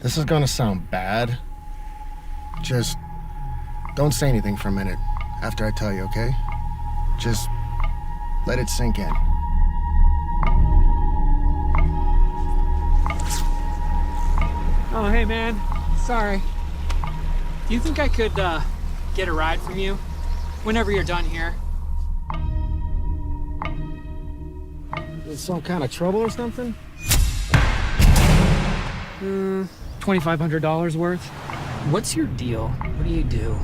This is gonna sound bad. Just don't say anything for a minute after I tell you, okay? Just let it sink in. Oh, hey, man. Sorry. Do you think I could, get a ride from you whenever you're done here? Is some kind of trouble or something? $2,500 worth. What's your deal? What do you do?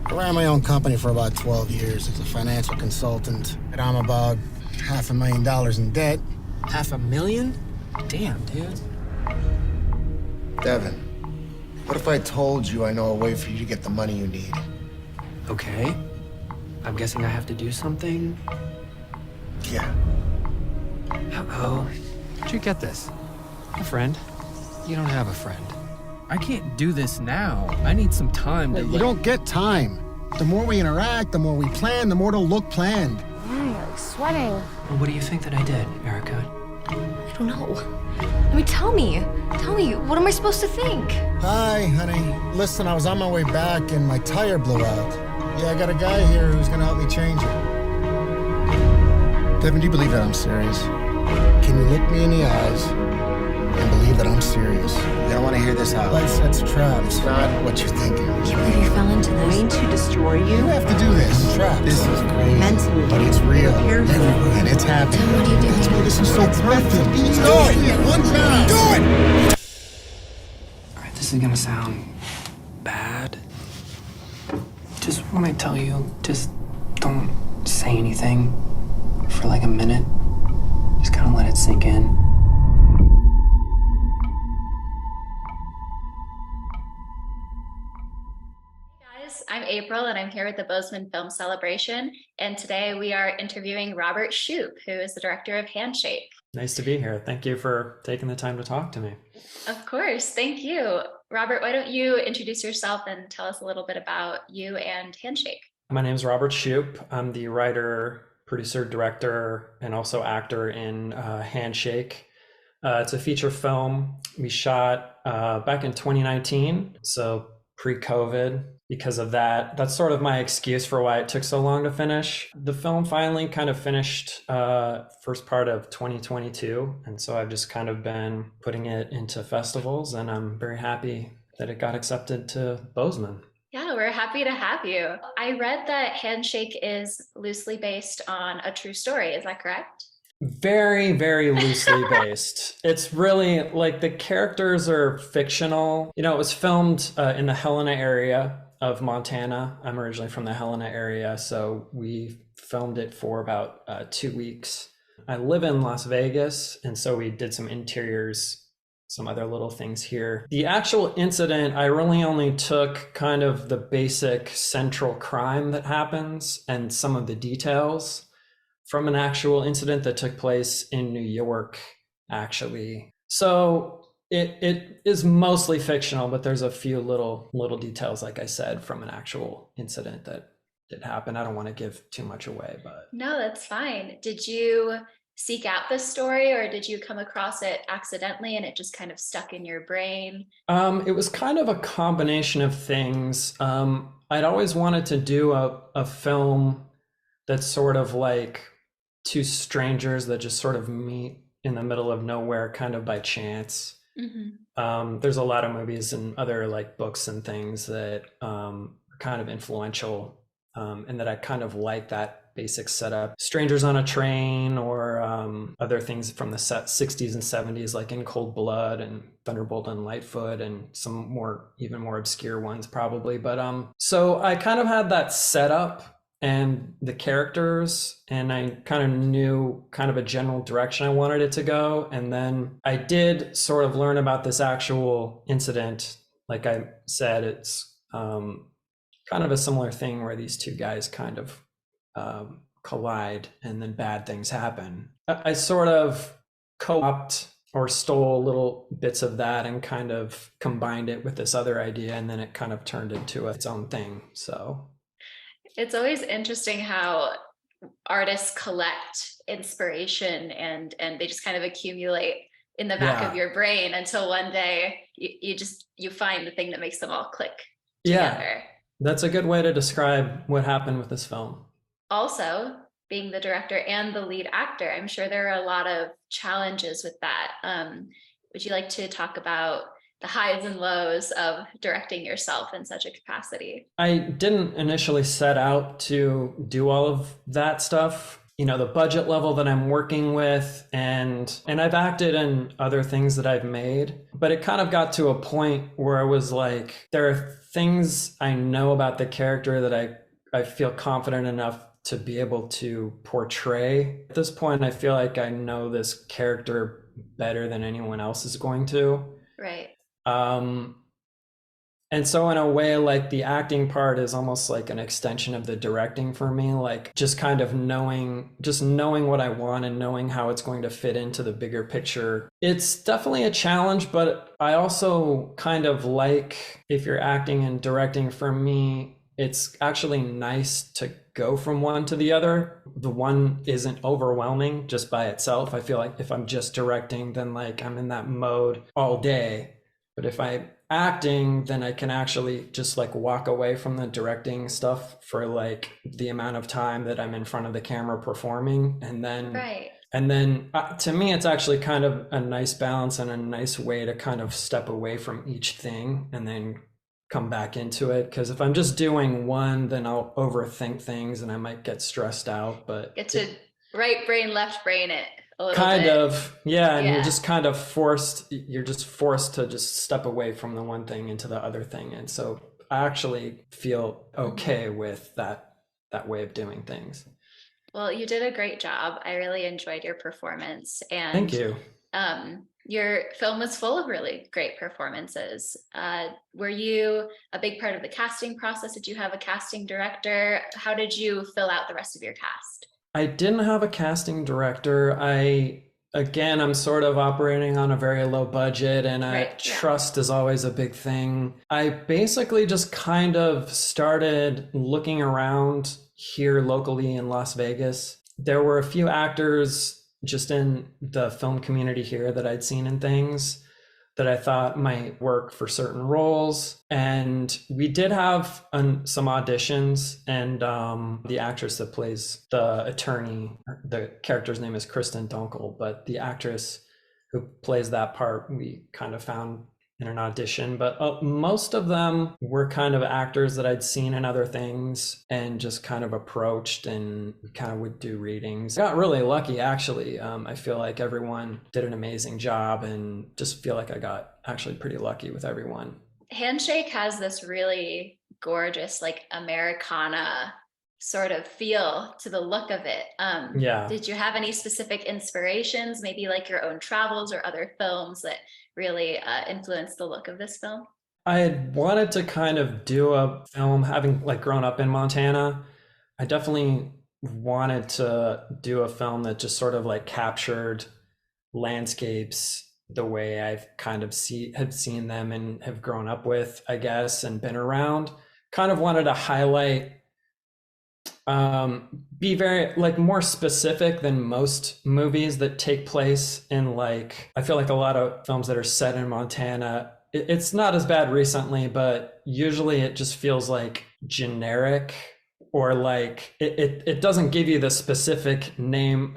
I ran my own company for about 12 years as a financial consultant, and I'm about $500,000 in debt. $500,000? Damn, dude. Devin, what if I told you I know a way for you to get the money you need? Okay. I'm guessing I have to do something? Yeah. Uh-oh. Where'd you get this? A friend? You don't have a friend. I can't do this now. I need some time to... You don't get time. The more we interact, the more we plan, the more it'll look planned. Yeah, you're like sweating. Well, what do you think that I did, Erica? I don't know. I mean, tell me, what am I supposed to think? Hi, honey. Listen, I was on my way back and my tire blew out. Yeah, I got a guy here who's gonna help me change it. Devin, do you believe that I'm serious? Can you look me in the eyes and believe that I'm serious? You don't want to hear this out. Life sets traps. It's not what you're thinking. I can't believe you fell into this. Going to destroy you. You have to do this. Traps. This is crazy. Mentally. But it's real. Here. Everywhere. And it's happening. Then what are you doing? That's why this is so perfect. Do it! One time! Do it! All right, this is gonna sound bad. Just when I tell you, just don't say anything for like a minute. Just kind of let it sink in. Guys, I'm April and I'm here with the Bozeman Film Celebration. And today we are interviewing Robert Shupe, who is the director of Handshake. Nice to be here. Thank you for taking the time to talk to me. Of course, thank you. Robert, why don't you introduce yourself and tell us a little bit about you and Handshake? My name is Robert Shupe. I'm the writer, producer, director, and also actor in Handshake. It's a feature film we shot back in 2019, so pre-COVID. Because of that, that's sort of my excuse for why it took so long to finish. The film finally kind of finished first part of 2022. And so I've just kind of been putting it into festivals, and I'm very happy that it got accepted to Bozeman. Yeah, we're happy to have you. I read that Handshake is loosely based on a true story. Is that correct? Very, very loosely based. It's really like the characters are fictional. You know, it was filmed in the Helena area of Montana. I'm originally from the Helena area, so we filmed it for about 2 weeks. I live in Las Vegas, and so we did some interiors, some other little things here. The actual incident, I really only took kind of the basic central crime that happens and some of the details from an actual incident that took place in New York, actually. So it is mostly fictional, but there's a few little details, like I said, from an actual incident that did happen. I don't want to give too much away, but... No, that's fine. Did you seek out this story, or did you come across it accidentally and it just kind of stuck in your brain? It was kind of a combination of things. I'd always wanted to do a film that's sort of like two strangers that just sort of meet in the middle of nowhere, kind of by chance. Mm-hmm. There's a lot of movies and other like books and things that are kind of influential, and that I kind of like that basic setup. Strangers on a Train, or other things from the 60s and 70s, like In Cold Blood and Thunderbolt and Lightfoot, and some even more obscure ones probably. But so I kind of had that setup and the characters, and I kind of knew kind of a general direction I wanted it to go. And then I did sort of learn about this actual incident. Like I said, it's kind of a similar thing where these two guys kind of collide and then bad things happen. I sort of co-opted or stole little bits of that and kind of combined it with this other idea, and then it kind of turned into its own thing. So it's always interesting how artists collect inspiration and they just kind of accumulate in the back of your brain until one day you find the thing that makes them all click together. Yeah, that's a good way to describe what happened with this film. Also, being the director and the lead actor, I'm sure there are a lot of challenges with that. Would you like to talk about the highs and lows of directing yourself in such a capacity? I didn't initially set out to do all of that stuff. You know, the budget level that I'm working with, and I've acted in other things that I've made, but it kind of got to a point where I was like, there are things I know about the character that I feel confident enough to be able to portray. At this point, I feel like I know this character better than anyone else is going to. Right. And so in a way, like the acting part is almost like an extension of the directing for me, like just kind of knowing what I want and knowing how it's going to fit into the bigger picture. It's definitely a challenge, but I also kind of like, if you're acting and directing, for me, it's actually nice to go from one to the other. The one isn't overwhelming just by itself. I feel like if I'm just directing, then like I'm in that mode all day. But if I'm acting, then I can actually just like walk away from the directing stuff for like the amount of time that I'm in front of the camera performing. And then, right. And then to me, it's actually kind of a nice balance and a nice way to kind of step away from each thing and then come back into it. Because if I'm just doing one, then I'll overthink things and I might get stressed out. But get to right brain, left brain it a little kind bit. of, yeah. And you're just kind of forced to just step away from the one thing into the other thing. And so I actually feel okay with that way of doing things. Well, you did a great job. I really enjoyed your performance. And thank you. Your film was full of really great performances. Were you a big part of the casting process? Did you have a casting director? How did you fill out the rest of your cast? I didn't have a casting director. I'm sort of operating on a very low budget, and trust is always a big thing. I basically just kind of started looking around here locally in Las Vegas. There were a few actors just in the film community here that I'd seen in things that I thought might work for certain roles. And we did have some auditions, and the actress that plays the attorney, the character's name is Kristen Dunkel, but the actress who plays that part, we kind of found in an audition. But most of them were kind of actors that I'd seen in other things and just kind of approached, and we kind of would do readings. I got really lucky, actually. I feel like everyone did an amazing job, and just feel like I got actually pretty lucky with everyone. Handshake has this really gorgeous, like Americana sort of feel to the look of it. Did you have any specific inspirations, maybe like your own travels or other films that really influenced the look of this film? I had wanted to kind of do a film, having like grown up in Montana. I definitely wanted to do a film that just sort of like captured landscapes the way I've kind of have seen them and have grown up with, I guess, and been around. Kind of wanted to highlight, be very like more specific than most movies that take place in, like, I feel like a lot of films that are set in Montana, it's not as bad recently, but usually it just feels like generic, or like it doesn't give you the specific name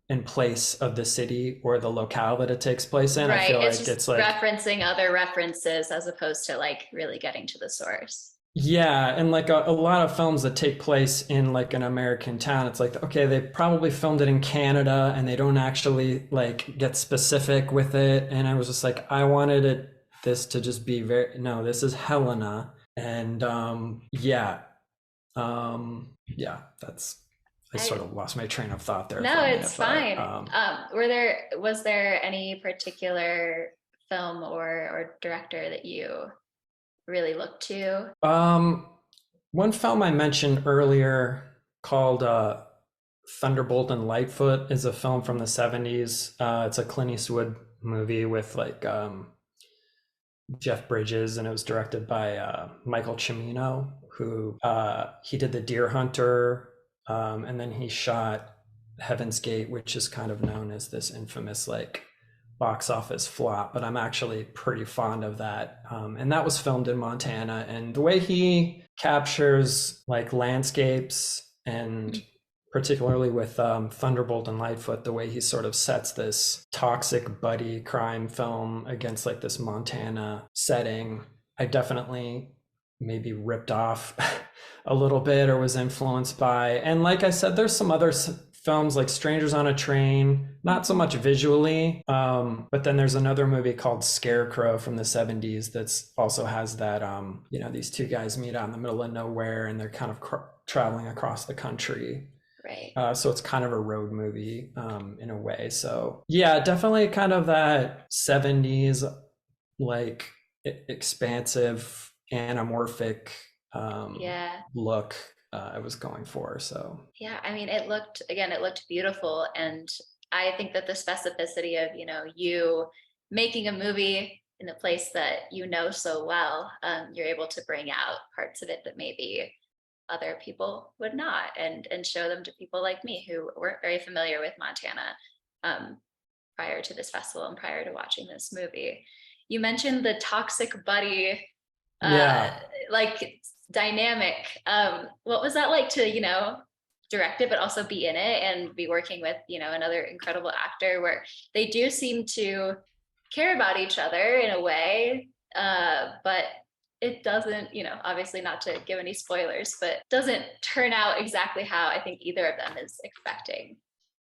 and place of the city or the locale that it takes place in. Right. I feel it's like just it's like referencing other references as opposed to like really getting to the source. Yeah, and like a lot of films that take place in like an American town, it's like, okay, they probably filmed it in Canada and they don't actually like get specific with it. And I was just like, I wanted this to just be this is Helena. And I sort of lost my train of thought there. No, it's fine. Was there any particular film or director that you really look to? One film I mentioned earlier called Thunderbolt and Lightfoot is a film from the 70s. It's a Clint Eastwood movie with like Jeff Bridges, and it was directed by Michael Cimino, who he did The Deer Hunter, and then he shot Heaven's Gate, which is kind of known as this infamous like box office flop, but I'm actually pretty fond of that. And that was filmed in Montana, and the way he captures like landscapes, and particularly with Thunderbolt and Lightfoot, the way he sort of sets this toxic buddy crime film against like this Montana setting, I definitely maybe ripped off a little bit or was influenced by. And like I said, there's some other films like Strangers on a Train, not so much visually, but then there's another movie called Scarecrow from the 70s that's also has that, you know, these two guys meet out in the middle of nowhere and they're kind of traveling across the country. Right. So it's kind of a road movie in a way. So yeah, definitely kind of that 70s, like expansive, anamorphic look I was going for. So yeah, I mean, it looked beautiful, and I think that the specificity of, you know, you making a movie in a place that you know so well, you're able to bring out parts of it that maybe other people would not, and show them to people like me who weren't very familiar with Montana prior to this festival and prior to watching this movie. You mentioned the toxic buddy like dynamic. What was that like to, you know, direct it but also be in it and be working with, you know, another incredible actor, where they do seem to care about each other in a way, but it doesn't, you know, obviously not to give any spoilers, but doesn't turn out exactly how I think either of them is expecting.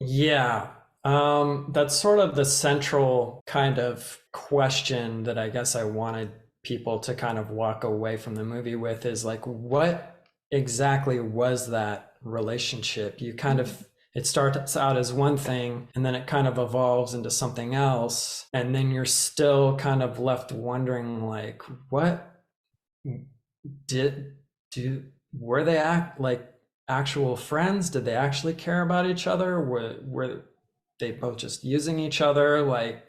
Yeah. That's sort of the central kind of question that I guess I wanted people to kind of walk away from the movie with, is like, what exactly was that relationship? You kind of, it starts out as one thing and then it kind of evolves into something else. And then you're still kind of left wondering, like, what were they like actual friends? Did they actually care about each other? Were they both just using each other? Like,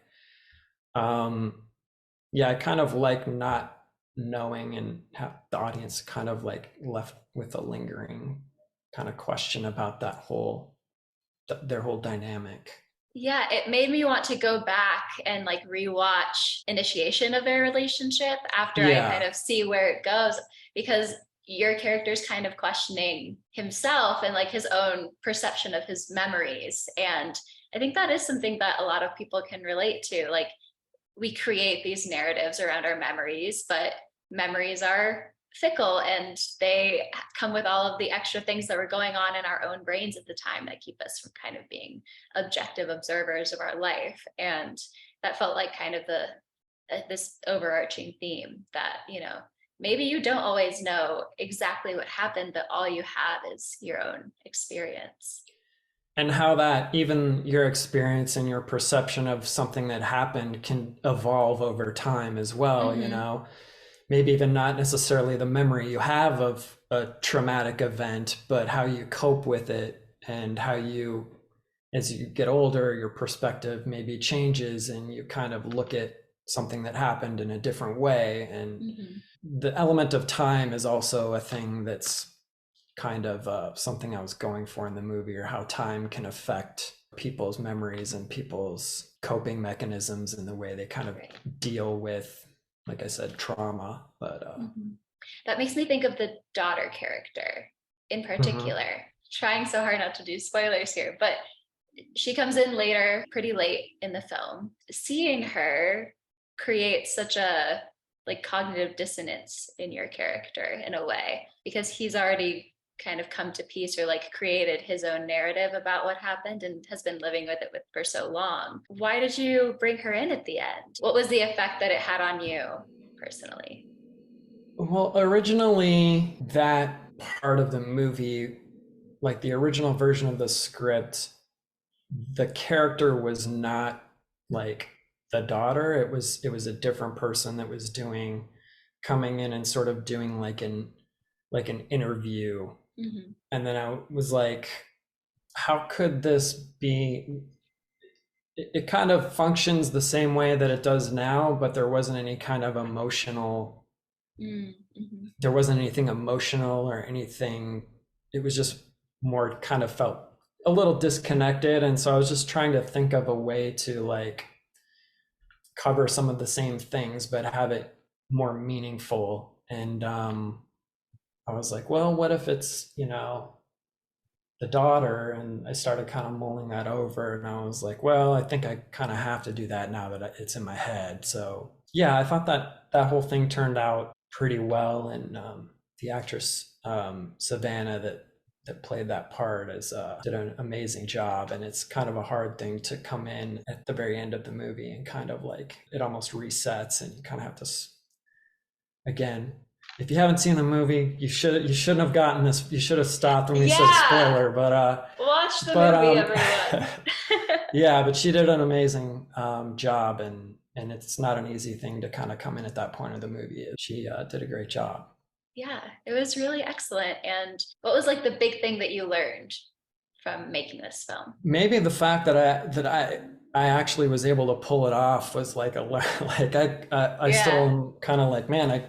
yeah, I kind of like not knowing, and have the audience kind of like left with a lingering kind of question about that their whole dynamic. Yeah, it made me want to go back and like rewatch initiation of their relationship after I kind of see where it goes, because your character's kind of questioning himself and like his own perception of his memories. And I think that is something that a lot of people can relate to. Like, we create these narratives around our memories, but memories are fickle and they come with all of the extra things that were going on in our own brains at the time that keep us from kind of being objective observers of our life. And that felt like kind of this overarching theme that, you know, maybe you don't always know exactly what happened, but all you have is your own experience. And how that, even your experience and your perception of something that happened, can evolve over time as well. You know, maybe even not necessarily the memory you have of a traumatic event, but how you cope with it, and how you, as you get older, your perspective maybe changes and you kind of look at something that happened in a different way. And the element of time is also a thing that's kind of something I was going for in the movie, or how time can affect people's memories and people's coping mechanisms and the way they kind of deal with, like I said, trauma. But that makes me think of the daughter character in particular. Trying so hard not to do spoilers here, but she comes in later, pretty late in the film. Seeing her creates such a like cognitive dissonance in your character in a way, because he's already kind of come to peace, or like created his own narrative about what happened and has been living with it for so long. Why did you bring her in at the end? What was the effect that it had on you personally? Well, originally that part of the movie, like the original version of the script, the character was not like the daughter. It was a different person that was coming in and sort of doing like an interview. And then I was like, how could this be? It kind of functions the same way that it does now, but there wasn't any kind of emotional, there wasn't anything emotional or anything. It was just more kind of felt a little disconnected. And so I was just trying to think of a way to like cover some of the same things, but have it more meaningful. And I was like, well, what if it's, you know, the daughter? And I started kind of mulling that over, and I was like, well, I think I kind of have to do that now that it's in my head. So yeah, I thought that whole thing turned out pretty well. And the actress Savannah that played that part did an amazing job. And it's kind of a hard thing to come in at the very end of the movie and kind of like it almost resets, and you kind of have to, again, if you haven't seen the movie, you shouldn't have gotten this. You should have stopped when we said spoiler. But watch the movie, everyone. Yeah, but she did an amazing job, and it's not an easy thing to kind of come in at that point of the movie. She did a great job. Yeah, it was really excellent. And what was like the big thing that you learned from making this film? Maybe the fact that I actually was able to pull it off was like I still am kind of like, man,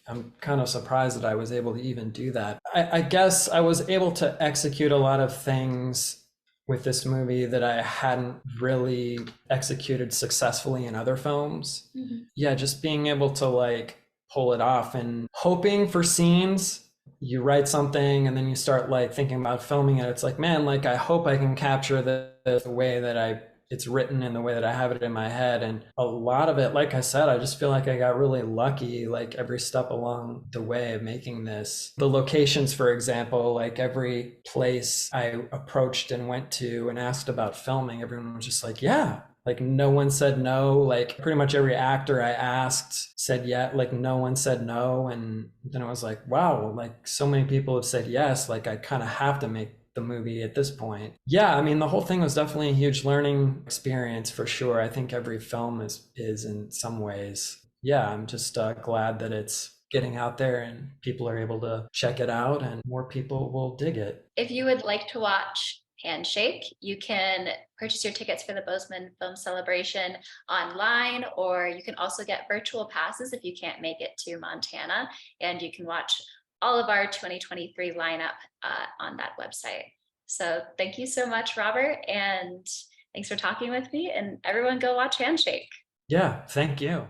I'm kind of surprised that I was able to even do that. I guess I was able to execute a lot of things with this movie that I hadn't really executed successfully in other films. Mm-hmm. Yeah, just being able to like pull it off and hoping for scenes. You write something and then you start like thinking about filming it. It's like, man, like I hope I can capture the way that it's written in the way that I have it in my head. And a lot of it, like I said, I just feel like I got really lucky, like every step along the way of making this. The locations, for example, like every place I approached and went to and asked about filming, everyone was just like, yeah. Like no one said no. Like pretty much every actor I asked said yeah. Like no one said no. And then I was like, wow, like so many people have said yes. Like I kind of have to make the movie at this point. Yeah, I mean, the whole thing was definitely a huge learning experience for sure. I think every film is in some ways. Yeah, I'm just glad that it's getting out there and people are able to check it out and more people will dig it. If you would like to watch Handshake, you can purchase your tickets for the Bozeman Film Celebration online, or you can also get virtual passes if you can't make it to Montana, and you can watch all of our 2023 lineup on that website. So thank you so much, Robert, and thanks for talking with me, and everyone go watch Handshake. Yeah, thank you.